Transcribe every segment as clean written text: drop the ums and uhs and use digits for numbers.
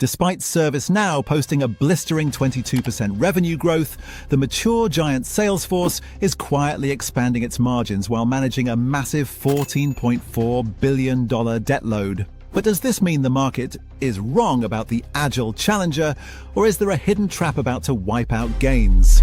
Despite ServiceNow posting a blistering 22% revenue growth, the mature giant Salesforce is quietly expanding its margins while managing a massive $14.4 billion debt load. But does this mean the market is wrong about the agile challenger, or is there a hidden trap about to wipe out gains?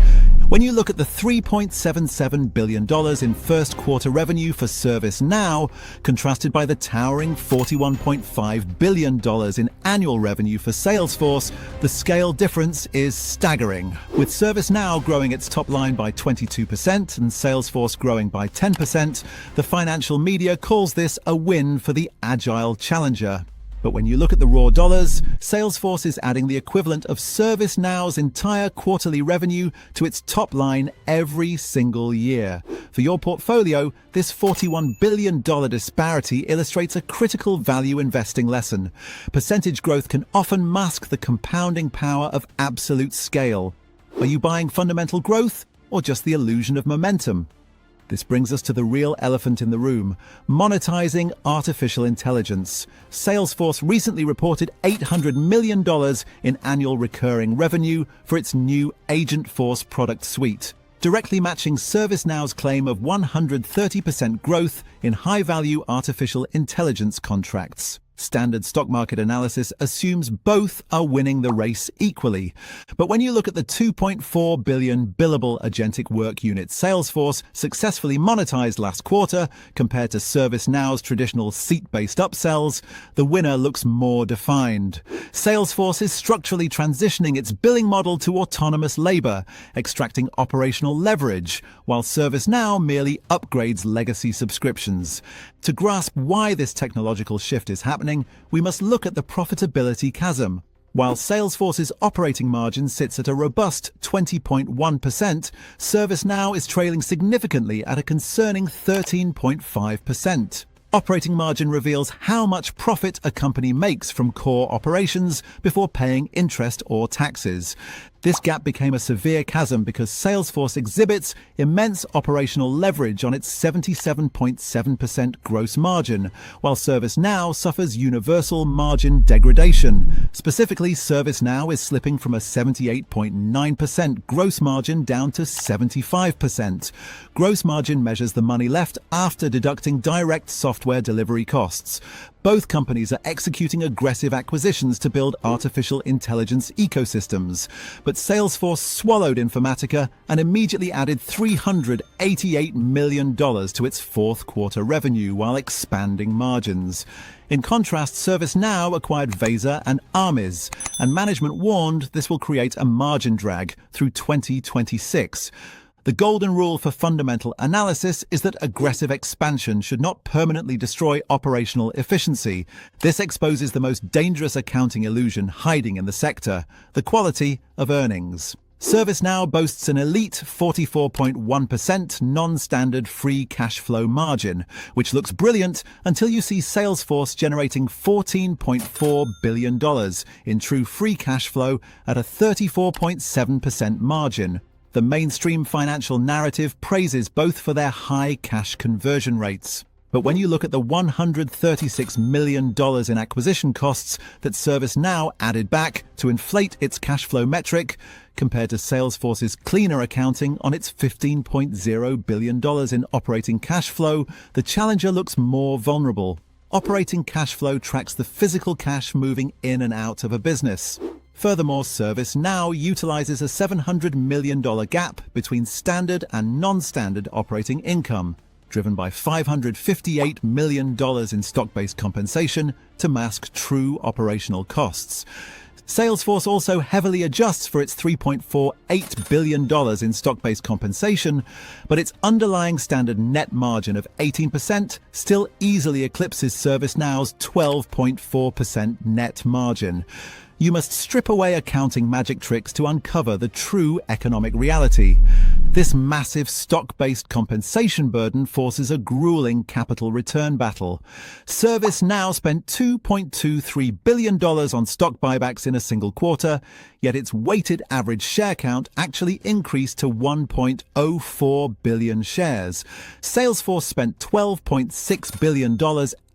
When you look at the $3.77 billion in first quarter revenue for ServiceNow, contrasted by the towering $41.5 billion in annual revenue for Salesforce, the scale difference is staggering. With ServiceNow growing its top line by 22% and Salesforce growing by 10%, the financial media calls this a win for the agile challenger. But when you look at the raw dollars, Salesforce is adding the equivalent of ServiceNow's entire quarterly revenue to its top line every single year. For your portfolio, this $41 billion disparity illustrates a critical value investing lesson. Percentage growth can often mask the compounding power of absolute scale. Are you buying fundamental growth or just the illusion of momentum? This brings us to the real elephant in the room, monetizing artificial intelligence. Salesforce recently reported $800 million in annual recurring revenue for its new Agentforce product suite, directly matching ServiceNow's claim of 130% growth in high-value artificial intelligence contracts. Standard stock market analysis assumes both are winning the race equally. But when you look at the $2.4 billion billable agentic work unit Salesforce successfully monetized last quarter compared to ServiceNow's traditional seat-based upsells, the winner looks more defined. Salesforce is structurally transitioning its billing model to autonomous labor, extracting operational leverage, while ServiceNow merely upgrades legacy subscriptions. To grasp why this technological shift is happening, we must look at the profitability chasm. While Salesforce's operating margin sits at a robust 20.1%, ServiceNow is trailing significantly at a concerning 13.5%. Operating margin reveals how much profit a company makes from core operations before paying interest or taxes. This gap became a severe chasm because Salesforce exhibits immense operational leverage on its 77.7% gross margin, while ServiceNow suffers universal margin degradation. Specifically, ServiceNow is slipping from a 78.9% gross margin down to 75%. Gross margin measures the money left after deducting direct software delivery costs. Both companies are executing aggressive acquisitions to build artificial intelligence ecosystems. But Salesforce swallowed Informatica and immediately added $388 million to its fourth quarter revenue while expanding margins. In contrast, ServiceNow acquired Vesa and Armiz, and management warned this will create a margin drag through 2026. The golden rule for fundamental analysis is that aggressive expansion should not permanently destroy operational efficiency. This exposes the most dangerous accounting illusion hiding in the sector: the quality of earnings. ServiceNow boasts an elite 44.1% non-standard free cash flow margin, which looks brilliant until you see Salesforce generating $14.4 billion in true free cash flow at a 34.7% margin. The mainstream financial narrative praises both for their high cash conversion rates. But when you look at the $136 million in acquisition costs that ServiceNow added back to inflate its cash flow metric, compared to Salesforce's cleaner accounting on its $15.0 billion in operating cash flow, the challenger looks more vulnerable. Operating cash flow tracks the physical cash moving in and out of a business. Furthermore, ServiceNow utilizes a $700 million gap between standard and non-standard operating income, driven by $558 million in stock-based compensation to mask true operational costs. Salesforce also heavily adjusts for its $3.48 billion in stock-based compensation, but its underlying standard net margin of 18% still easily eclipses ServiceNow's 12.4% net margin. You must strip away accounting magic tricks to uncover the true economic reality. This massive stock-based compensation burden forces a grueling capital return battle. ServiceNow spent $2.23 billion on stock buybacks in a single quarter, yet its weighted average share count actually increased to 1.04 billion shares. Salesforce spent $12.6 billion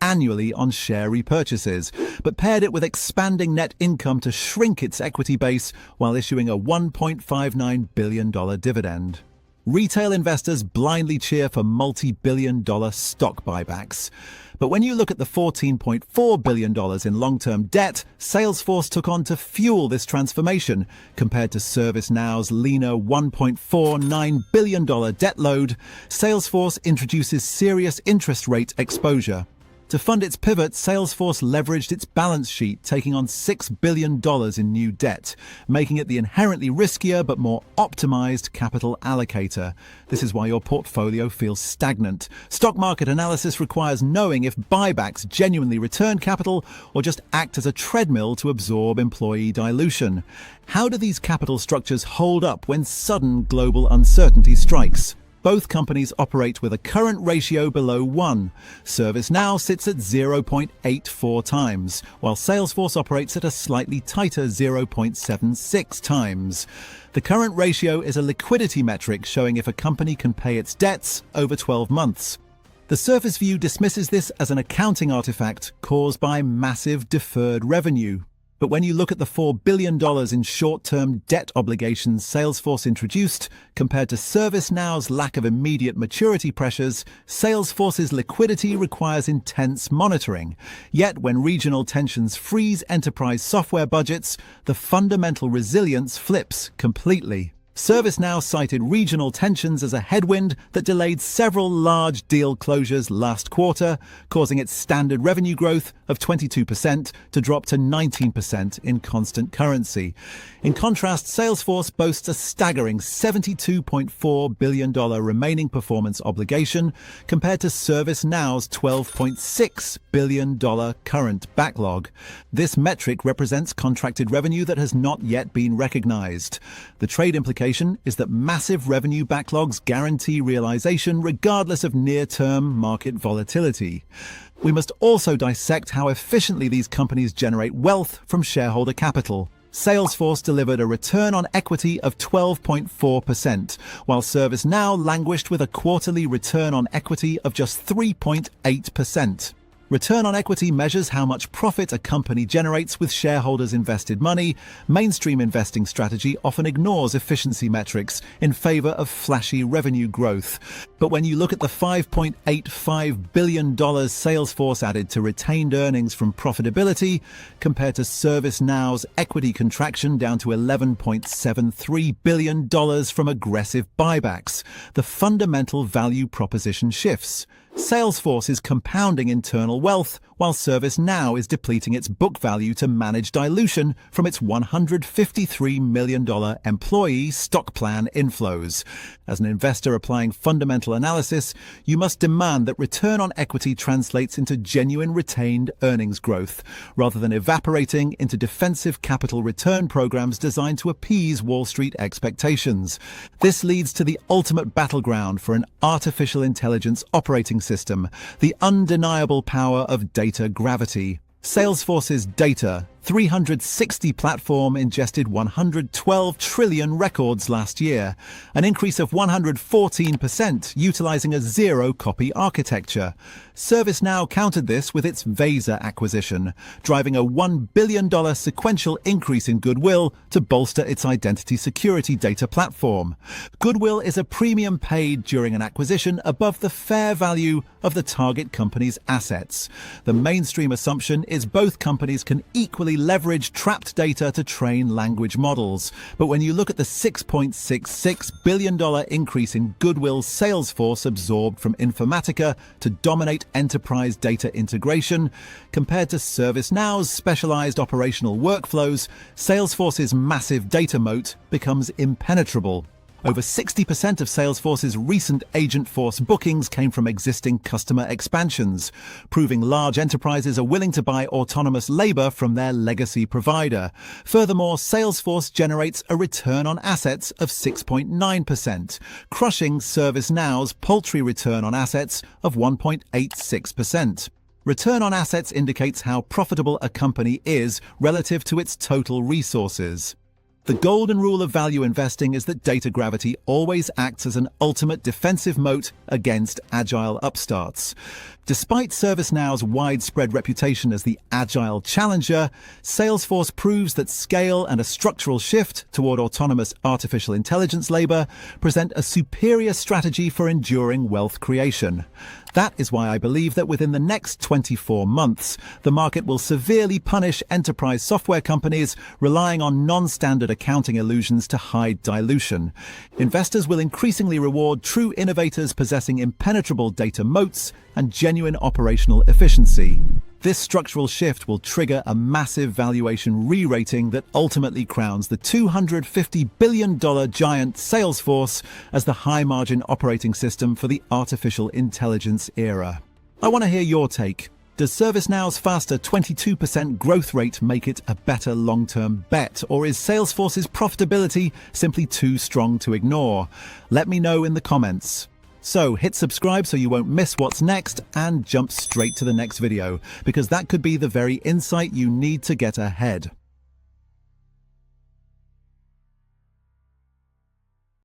annually on share repurchases, but paired it with expanding net income to shrink its equity base while issuing a $1.59 billion dividend. Retail investors blindly cheer for multi-billion-dollar stock buybacks. But when you look at the $14.4 billion in long-term debt Salesforce took on to fuel this transformation, compared to ServiceNow's leaner $1.49 billion debt load, Salesforce introduces serious interest rate exposure. To fund its pivot, Salesforce leveraged its balance sheet, taking on $6 billion in new debt, making it the inherently riskier but more optimized capital allocator. This is why your portfolio feels stagnant. Stock market analysis requires knowing if buybacks genuinely return capital or just act as a treadmill to absorb employee dilution. How do these capital structures hold up when sudden global uncertainty strikes? Both companies operate with a current ratio below 1. ServiceNow sits at 0.84 times, while Salesforce operates at a slightly tighter 0.76 times. The current ratio is a liquidity metric showing if a company can pay its debts over 12 months. The surface view dismisses this as an accounting artifact caused by massive deferred revenue. But when you look at the $4 billion in short-term debt obligations Salesforce introduced, compared to ServiceNow's lack of immediate maturity pressures, Salesforce's liquidity requires intense monitoring. Yet when regional tensions freeze enterprise software budgets, the fundamental resilience flips completely. ServiceNow cited regional tensions as a headwind that delayed several large deal closures last quarter, causing its standard revenue growth of 22% to drop to 19% in constant currency. In contrast, Salesforce boasts a staggering $72.4 billion remaining performance obligation compared to ServiceNow's $12.6 billion current backlog. This metric represents contracted revenue that has not yet been recognized. The trade implication is that massive revenue backlogs guarantee realization regardless of near-term market volatility. We must also dissect how efficiently these companies generate wealth from shareholder capital. Salesforce delivered a return on equity of 12.4%, while ServiceNow languished with a quarterly return on equity of just 3.8%. Return on equity measures how much profit a company generates with shareholders' invested money. Mainstream investing strategy often ignores efficiency metrics in favor of flashy revenue growth. But when you look at the $5.85 billion Salesforce added to retained earnings from profitability, compared to ServiceNow's equity contraction down to $11.73 billion from aggressive buybacks, the fundamental value proposition shifts. Salesforce is compounding internal wealth, while ServiceNow is depleting its book value to manage dilution from its $153 million employee stock plan inflows. As an investor applying fundamental analysis, you must demand that return on equity translates into genuine retained earnings growth, rather than evaporating into defensive capital return programs designed to appease Wall Street expectations. This leads to the ultimate battleground for an artificial intelligence operating system, the undeniable power of data gravity. Salesforce's Data 360 platform ingested 112 trillion records last year, an increase of 114%, utilizing a zero-copy architecture. ServiceNow countered this with its Vesa acquisition, driving a $1 billion sequential increase in goodwill to bolster its identity security data platform. Goodwill is a premium paid during an acquisition above the fair value of the target company's assets. The mainstream assumption is both companies can equally leverage trapped data to train language models. But when you look at the $6.66 billion increase in goodwill Salesforce absorbed from Informatica to dominate enterprise data integration, compared to ServiceNow's specialized operational workflows, Salesforce's massive data moat becomes impenetrable. Over 60% of Salesforce's recent Agentforce bookings came from existing customer expansions, proving large enterprises are willing to buy autonomous labor from their legacy provider. Furthermore, Salesforce generates a return on assets of 6.9%, crushing ServiceNow's paltry return on assets of 1.86%. Return on assets indicates how profitable a company is relative to its total resources. The golden rule of value investing is that data gravity always acts as an ultimate defensive moat against agile upstarts. Despite ServiceNow's widespread reputation as the agile challenger, Salesforce proves that scale and a structural shift toward autonomous artificial intelligence labor present a superior strategy for enduring wealth creation. That is why I believe that within the next 24 months, the market will severely punish enterprise software companies relying on non-standard accounting illusions to hide dilution. Investors will increasingly reward true innovators possessing impenetrable data moats and genuine operational efficiency. This structural shift will trigger a massive valuation re-rating that ultimately crowns the $250 billion giant Salesforce as the high-margin operating system for the artificial intelligence era. I want to hear your take. Does ServiceNow's faster 22% growth rate make it a better long-term bet, or is Salesforce's profitability simply too strong to ignore? Let me know in the comments. So hit subscribe so you won't miss what's next, and jump straight to the next video, because that could be the very insight you need to get ahead.